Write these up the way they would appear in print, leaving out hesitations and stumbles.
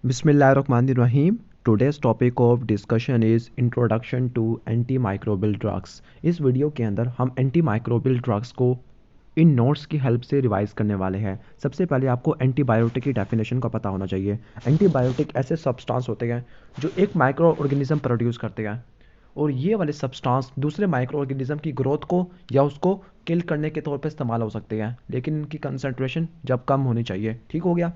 Bismillahirrahmanirrahim. Today's topic of discussion is introduction to antimicrobial drugs. इस video के अंदर हम एंटीमाइक्रोबियल ड्रग्स को इन नोट्स की हेल्प से रिवाइज करने वाले हैं। सबसे पहले आपको एंटीबायोटिक की डेफिनेशन का पता होना चाहिए। एंटीबायोटिक ऐसे सब्सटेंस होते हैं जो एक माइक्रो ऑर्गेनिज्म प्रोड्यूस करते हैं और ये वाले सब्सटेंस दूसरे माइक्रो ऑर्गेनिज्म की ग्रोथ को या उसको किल करने के तौर पे इस्तेमाल हो सकते हैं, लेकिन इनकी कंसंट्रेशन जब कम होनी चाहिए। ठीक हो गया।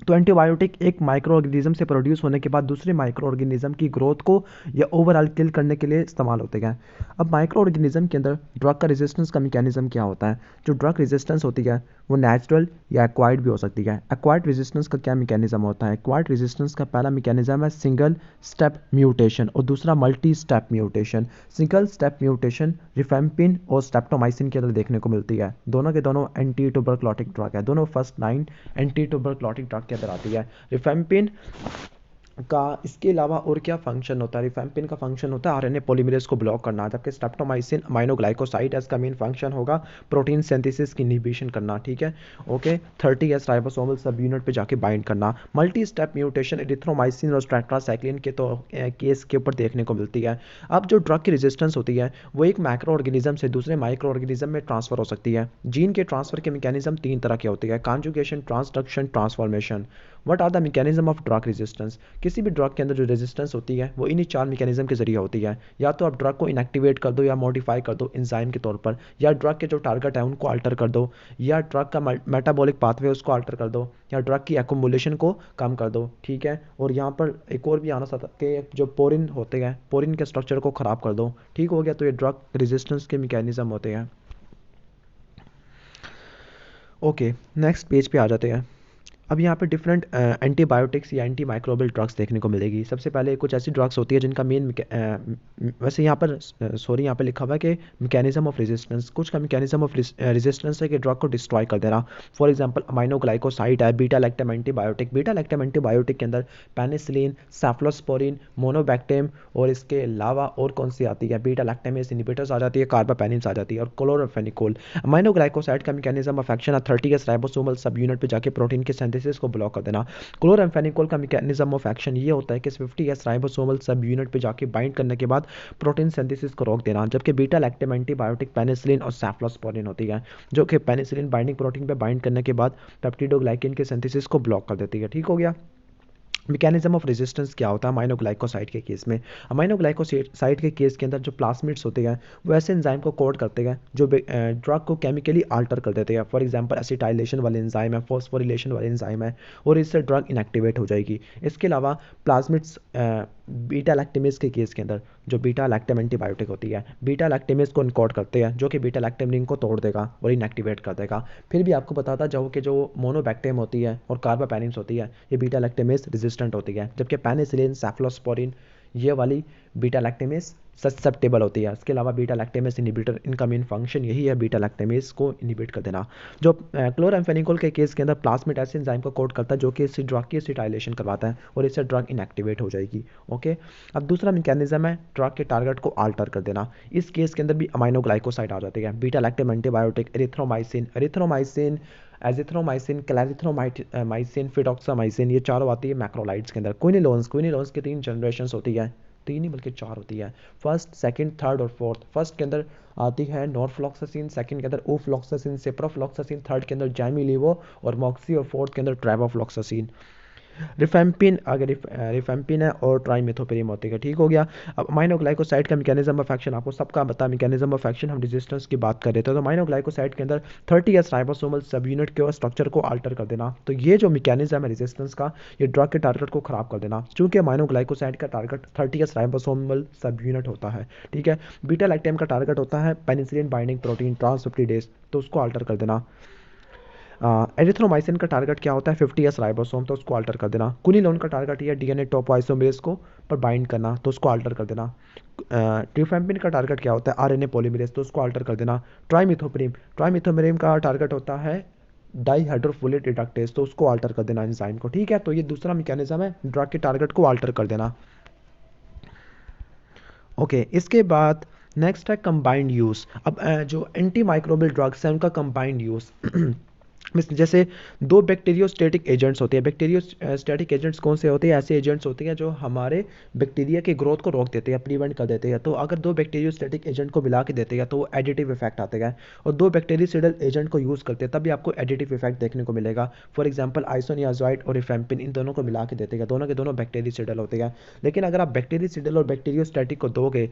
तो एंटीबायोटिक एक माइक्रो ऑर्गेनिज्म से प्रोड्यूस होने के बाद दूसरे माइक्रो ऑर्गेनिज्म की ग्रोथ को या ओवरऑल किल करने के लिए इस्तेमाल होते हैं। अब माइक्रो ऑर्गेनिज्म के अंदर ड्रग का रेजिस्टेंस का मैकेनिज्म क्या होता है? जो ड्रग रेजिस्टेंस होती है वो नेचुरल या एक्वायर्ड भी हो सकती है। एक्वायर्ड रेजिस्टेंस का क्या मैकेनिज्म होता है? एक्वायर्ड रेजिस्टेंस का पहला मैकेनिज्म है सिंगल स्टेप म्यूटेशन और दूसरा multi step mutation. Single step mutation rifampin और स्ट्रेप्टोमाइसिन के अंदर देखने को मिलती है। दोनों के दोनों एंटी ट्यूबरक्लोटिक ड्रग है, दोनों फर्स्ट लाइन एंटी ट्यूबरक्लोटिक ड्रग के अंदर आती है। रिफेम्पिन का इसके अलावा और क्या फंक्शन होता है? रिफेम्पिन का फंक्शन होता है आरएनए पॉलीमरेज को ब्लॉक करना, जबकि स्ट्रेप्टोमाइसिन अमाइनोग्लाइकोसाइड इसका मेन फंक्शन होगा प्रोटीन सिंथेसिस की इनहिबिशन करना। ठीक है, ओके। 30s राइबोसोमल सब यूनिट पे जाके बाइंड करना। मल्टी स्टेप म्यूटेशन एरिथ्रोमाइसिन और टेट्रासाइक्लिन के तो केस के ऊपर देखने को मिलती है। अब जो ड्रग की रेजिस्टेंस होती है वो एक माइक्रो ऑर्गेनिज्म से दूसरे माइक्रो ऑर्गेनिज्म में ट्रांसफर हो सकती है। जीन के ट्रांसफर के मैकेनिज्म तीन तरह के होते हैं: conjugation, transduction, transformation. What are the mechanism of drug resistance? किसी भी ड्रग के अंदर जो रेजिस्टेंस होती है वो इन्हीं चार मैकेनिज्म के जरिए होती है। या तो आप ड्रग को इनएक्टिवेट कर दो या मॉडिफाई कर दो एंजाइम के तौर पर, या ड्रग के जो टारगेट है उनको अल्टर कर दो, या ड्रग का मेटाबॉलिक पाथवे उसको अल्टर कर दो, या ड्रग की एक्युमुलेशन को कम कर दो। ठीक है, और यहाँ पर एक और भी आना सकता है कि जो पोरिन होते हैं, पोरिन के स्ट्रक्चर को ख़राब कर दो। ठीक हो गया। तो ये ड्रग रेजिस्टेंस के मैकेनिज्म होते हैं। ओके, नेक्स्ट पेज पे आ जाते हैं। अब यहाँ पे डिफरेंट एंटीबायोटिक्स या एंटी माइक्रोबियल ड्रग्स देखने को मिलेगी। सबसे पहले कुछ ऐसी ड्रग्स होती है जिनका मेन वैसे यहाँ पर सॉरी यहाँ पे लिखा हुआ है कि मैकेनिज्म ऑफ रेजिस्टेंस। कुछ का मैकेनिज्म ऑफ रेजिस्टेंस है कि ड्रग को डिस्ट्रॉय कर देना। फॉर एग्जांपल अमाइनोग्लाइकोसाइड है, beta lactam antibiotic. Beta lactam antibiotic के अंदर पेनिसिलिन, सेफ्लोस्पोरिन, मोनोबैक्टेम और इसके अलावा और कौन सी आती है? बीटा लैक्टेमेस इनहिबिटर्स आ जाती है, कार्बापेनिन्स आ जाती है और क्लोरोफेनिकोल। अमाइनोग्लाइकोसाइड का मैकेनिज्म ऑफ एक्शन है 30s राइबोसोमल सब यूनिट पे जाके प्रोटीन के सिंथेसिस को ब्लॉक कर देना। क्लोराम्फेनिकोल का मैकेनिज्म ऑफ एक्शन ये होता है कि 50s राइबोसोमल सब यूनिट पे जाके बाइंड करने के बाद प्रोटीन सिंथेसिस को रोक देना। जबकि बीटा लैक्टम एंटीबायोटिक पेनिसिलिन और सेफ्लोस्पोरिन होती है, जो कि पेनिसिलिन बाइंडिंग प्रोटीन पे बाइंड करने के बाद पेप्टिडोग्लाइकिन के सिंथेसिस को ब्लॉक कर देती है। ठीक हो गया। मैकेनिज्म ऑफ रेजिस्टेंस क्या होता है अमाइनोग्लाइकोसाइड के केस में? अमाइनोग्लाइकोसाइड के केस के अंदर जो प्लास्मिड्स होते हैं वो ऐसे एंजाइम को कोड करते हैं जो ड्रग को केमिकली अल्टर कर देते हैं। फॉर एग्जांपल एसिटाइलेशन वाले एंजाइम है, फॉस्फोरिलेशन वाले एंजाइम है, और इससे ड्रग इनएक्टिवेट हो जाएगी। इसके अलावा प्लाज्मिड्स बीटा लैक्टेमेस के केस के अंदर जो बीटा लैक्टम एंटीबायोटिक होती है, बीटा लैक्टेमेस को इनकोड करते हैं जो कि बीटा लैक्टम रिंग को तोड़ देगा और इनएक्टिवेट कर देगा। फिर भी आपको बताता जाओ कि जो मोनोबैक्टेम होती है और कार्बापेनिन्स होती है ये बीटा लैक्टेमेस रेजिस्टेंट होती है, जबकि पेनिसिलिन, सेफ्लोस्पोरिन ये वाली बीटा लैक्टेमेस ससेप्टेबल होती है। इसके अलावा बीटा लैक्टेमेस इनहिबिटर इनका मेन फंक्शन यही है बीटा लैक्टेमेस को इनहिबिट कर देना। जो क्लोराम्फेनिकोल के केस के अंदर प्लाज्मिड ऐसे एंजाइम को कोड करता है जो कि इस ड्रग की एसिटाइलेशन करवाता है और इससे ड्रग इनएक्टिवेट हो जाएगी। ओके, अब दूसरा मैकेनिज्म है ड्रग के टारगेट को अल्टर कर देना। इस केस के अंदर भी अमाइनोग्लाइकोसाइड आ जाती है। Beta lactam antibiotic, erythromycin, azithromycin, clarithromycin, fidaxomicin, ये चारों आती है मैक्रोलाइड्स के अंदर। क्विनिलोन्स की 3 जनरेशन होती है, 3 ही बल्कि 4 होती है। फर्स्ट, सेकंड, थर्ड और फोर्थ। फर्स्ट के अंदर आती है नॉरफ्लॉक्सासिन, सेकंड के अंदर ओफ्लॉक्सासिन, सिप्रोफ्लॉक्सासिन, थर्ड के अंदर जैमिलीवो और मॉक्सी, और फोर्थ के अंदर ट्रेवोफ्लॉक्सासिन। रिफेम्पिन अगर रिफेम्पिन है और ट्राइमेथोपेरिम होती है। ठीक हो गया। अब अमाइनोग्लाइकोसाइड का मैकेनिज्म ऑफ एक्शन आपको सबका पता। मैकेनिज्म ऑफ एक्शन हम रेजिस्टेंस की बात कर रहे थे, तो अमाइनोग्लाइकोसाइड के अंदर 30s राइबोसोमल सब यूनिट के स्ट्रक्चर को अल्टर कर देना। तो ये जो मैकेनिज्म है रेजिस्टेंस का, ये ड्रग के टारगेट को खराब कर देना। चूंकि अमाइनोग्लाइकोसाइड का टारगेट 30s राइबोसोमल सब यूनिट होता है। ठीक है, बीटा लैक्टेम का टारगेट होता है पेनिसिलिन बाइंडिंग प्रोटीन ट्रांसपेप्टिडेज, तो उसको अल्टर कर देना। एरिथ्रोमाइसिन का टारगेट क्या होता है? 50s राइबोसोम, तो उसको अल्टर कर देना। कुनिलोन का टारगेट ये डीएनए टॉपोआइसोमेरेज को पर बाइंड करना, तो उसको अल्टर कर देना। ट्रिफेम्पिन का टारगेट क्या होता है? आरएनए पॉलीमरेज, तो उसको अल्टर कर देना। ट्राइमिथोपेरिम का टारगेट होता है डाईहाइड्रोफोलेट रिडक्टेज, तो उसको अल्टर कर देना एंजाइम को। ठीक है, तो ये दूसरा मैकेनिज्म है ड्रग के टारगेट को अल्टर कर देना। ओके, इसके बाद नेक्स्ट है कंबाइंड यूज़। अब जो एंटी माइक्रोबियल ड्रग्स हैं उनका कंबाइंड यूज़ जैसे दो बैक्टीरियोस्टेटिक एजेंट्स होते हैं। बैक्टीरियोस्टेटिक एजेंट्स कौन से होते हैं? ऐसे एजेंट्स होते हैं जो हमारे बैक्टीरिया की ग्रोथ को रोक देते हैं, प्रिवेंट कर देते हैं। तो अगर दो बैक्टीरियोस्टेटिक एजेंट को मिला के देते हैं तो वो एडिटिव इफेक्ट आते हैं। और दो बैक्टीरियोसिडल एजेंट को यूज़ करते हैं तब भी आपको एडिटिव इफेक्ट देखने को मिलेगा। फॉर एग्जाम्पल आइसोनियाजोइड और रिफेम्पिन, इन दोनों को मिला के देते हैं, दोनों के दोनों बैक्टीरियोसिडल होते हैं। लेकिन अगर आप बैक्टीरियोसिडल और बैक्टीरियोस्टेटिक को दोगे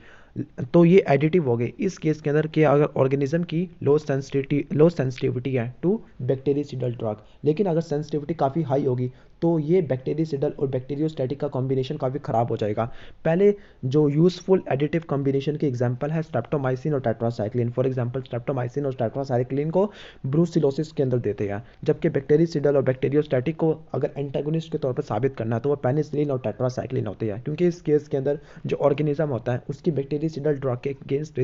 तो ये एडिटिव हो गए। इस केस के अंदर कि अगर ऑर्गेनिज्म की लो सेंसिटिविटी है टू बैक्टीरियोसिडल ड्रग, लेकिन अगर सेंसिटिविटी काफ़ी हाई होगी तो ये बैक्टीरियोसिडल और बैक्टीरियोस्टैटिक का कॉम्बिनेशन काफ़ी ख़राब हो जाएगा। पहले जो यूज़फुल एडिटिव कॉम्बिनेशन की एग्जांपल है स्ट्रेप्टोमाइसिन और टेट्रासाइक्लिन। फॉर एग्जांपल स्ट्रेप्टोमाइसिन और टेट्रासाइक्लिन को ब्रूसिलोसिस के अंदर देते हैं, जबकि बैक्टीरियोसिडल और बैक्टीरियोस्टैटिक को अगर एंटागोनिस्ट के तौर पर साबित करना है तो वो पेनिसिलिन और टेट्रासाइक्लिन होते हैं, क्योंकि इस केस के अंदर जो ऑर्गेनिज्म होता है उसकी बैक्टीरियोसिडल ड्रग के अगेंस्ट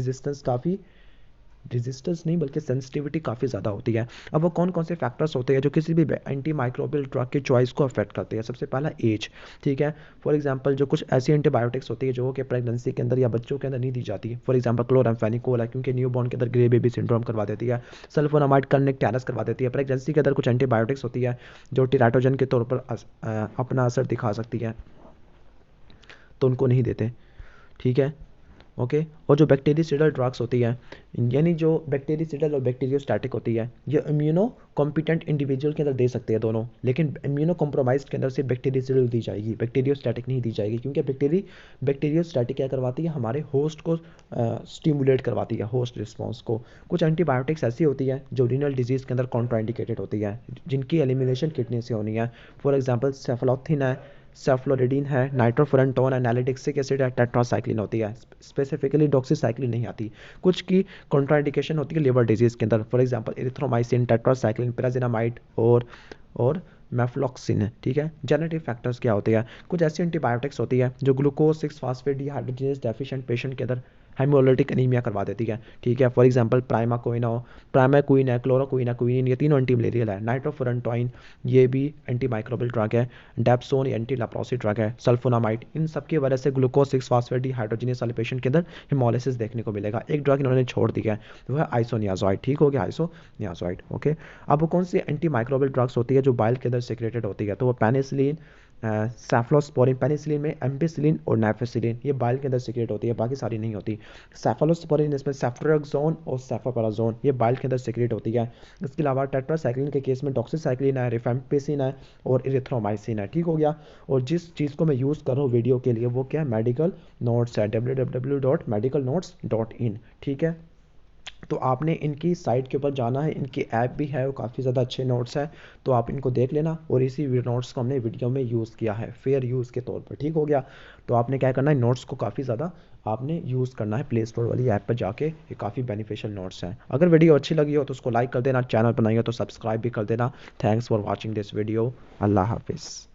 रेजिस्टेंस नहीं बल्कि सेंसिटिविटी काफ़ी ज़्यादा होती है। अब वो कौन कौन से फैक्टर्स होते हैं जो किसी भी एंटी माइक्रोबियल ड्रग की चॉइस को अफेक्ट करते हैं? सबसे पहला एज, ठीक है। फॉर एग्जांपल जो कुछ ऐसी एंटीबायोटिक्स होती है जो कि प्रेगनेंसी के अंदर या बच्चों के अंदर नहीं दी जाती। फॉर एग्जांपल क्लोरामफेनिकोल है, क्योंकि न्यूबॉर्न के अंदर ग्रे बेबी सिंड्रोम करवा देती है। सल्फोनामाइड कनेक्टारस करवा देती है। प्रेगनेंसी के अंदर कुछ एंटीबायोटिक्स होती है जो टेराटोजन के तौर पर अपना असर दिखा सकती है, तो उनको नहीं देते, ठीक है। ओके। और जो बैक्टीरियोसिडल ड्रग्स होती है, यानी जो बैक्टीरियोसिडल और बैक्टीरियोस्टैटिक होती है, ये इम्यूनो कॉम्पिटेंट इंडिविजुअल के अंदर दे सकते हैं दोनों, लेकिन इम्यूनो कॉम्प्रोमाइज्ड के अंदर से बैक्टीरियोसिडल दी जाएगी, बैक्टीरियोस्टैटिक नहीं दी जाएगी। क्योंकि बैक्टीरियोस्टैटिक क्या करवाती है? हमारे होस्ट को स्टिमुलेट करवाती है, होस्ट रिस्पॉन्स को। कुछ एंटीबायोटिक्स ऐसी होती है जो रीनल डिजीज़ के अंदर कॉन्ट्राइंडिकेटेड होती है, जिनकी एलिमिनेशन किडनी से होनी है। फॉर एग्जाम्पल सेफलोथिन है, सेफ्लोरिडीन है, नाइट्रोफुरंटोन है, नाइलेटिक्सिक एसिड है, टेट्रासाइक्लिन होती है। स्पेसिफिकली डॉक्सीसाइक्लिन नहीं आती। कुछ की कॉन्ट्राइंडिकेशन होती है लिवर डिजीज़ के अंदर। फॉर एग्जांपल एरिथ्रोमाइसिन, टेट्रासाइक्लिन, पिराजिनामाइड और मेफ्लॉक्सिन है, ठीक है। जेनेटिक फैक्टर्स क्या होते हैं? कुछ ऐसी एंटीबायोटिक्स होती है जो glucose 6 phosphate dehydrogenase deficient patient के अंदर हेमोलिटिक एनीमिया करवा देती है, ठीक है। फॉर एग्जांपल प्राइमाक्विन है, क्लोरोक्विन है, क्विनिन, ये तीनों एंटी मलेरियल है। नाइट्रोफुरंटोइन ये भी एंटी माइक्रोबियल ड्रग है। डेप्सोन एंटी लेप्रोसी ड्रग है। सल्फोनामाइड, इन सब की वजह से ग्लूकोज 6 फास्फेट डिहाइड्रोजिनेज वाले पेशेंट के अंदर हिमोलिसिस देखने को मिलेगा। एक ड्रग इन्होंने छोड़ दिया है, वो है आइसोनियाजोइड, ठीक हो गया, आइसोनियाजोइड, ओके। अब वो कौन सी एंटी माइक्रोबियल ड्रग्स होती है जो बाइल के अंदर सिक्रेटेड होती है? तो वो पेनिसिलिन, सेफलोस्पोरिन, पेनिसिलिन में एम्पिसिलिन और नाइफेसिलिन, ये बाइल के अंदर सिक्रेट होती है, बाकी सारी नहीं होती। सेफलोस्पोरिन, इसमें सेफ्ट्रोक्सोन और सेफोपराजोन, ये बाइल के अंदर सिक्रेट होती है। इसके अलावा टेट्रासाइक्लिन के केस में डॉक्सीसाइक्लिन है, रिफेम्पिसिन है और इरिथ्रोमाइसिन है, ठीक हो गया। और जिस चीज़ को मैं यूज़ कर रहा हूँ वीडियो के लिए वो क्या है? मेडिकल नोट्स है, www.medicalnotes.in, ठीक है। तो आपने इनकी साइट के ऊपर जाना है, इनकी ऐप भी है, वो काफ़ी ज़्यादा अच्छे नोट्स हैं, तो आप इनको देख लेना। और इसी नोट्स को हमने वीडियो में यूज़ किया है फेयर यूज़ के तौर पर, ठीक हो गया। तो आपने क्या करना है? नोट्स को काफ़ी ज़्यादा आपने यूज़ करना है, प्ले स्टोर वाली ऐप पर जाके, ये काफ़ी बेनिफिशियल नोट्स हैं। अगर वीडियो अच्छी लगी हो तो उसको लाइक कर देना, चैनल बनाइए तो सब्सक्राइब भी कर देना। Thanks for watching this video. अल्लाह हाफिज़।